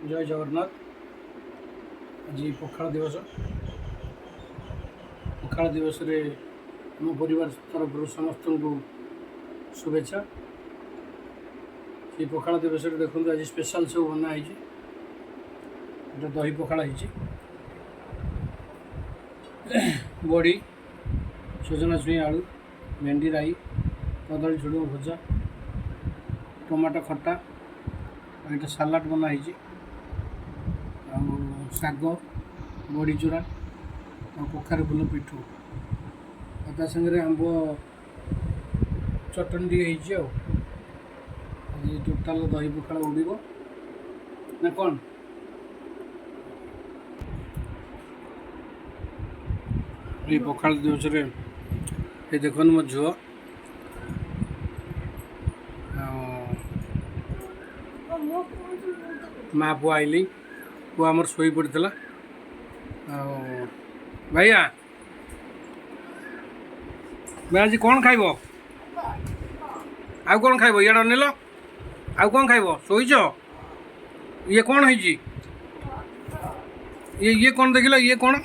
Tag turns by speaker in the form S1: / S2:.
S1: जय जगन्नाथ। आज पखाड़ दिवस। पखाड़ दिवस रे मो परिवार तरफ समस्त को शुभेच्छा। ये पखाड़ दिवस रे देखो आज स्पेशल सब बना है। दही पखाड़ है, बड़ी सजना छुई आलू भेंडी राई कदली झुड़ुंग भजा टमाटो खट्टा ये सालाड बनाई शाग बड़ी चूरा कखार फुल पिठू सागर आंब चटनी टे टोटाल दही पखाड़ उड़ ना कौन ये पखाड़ दिवस ये देखो मो झुआ माँ पुआ आइली पुआ आमर शोई पड़ा भैया भाई आज कौन खाइब आउ कौन खाइब इड अनेल आउ कौन खाइब शोच ये कौन है ये कौन देखिल ये कौन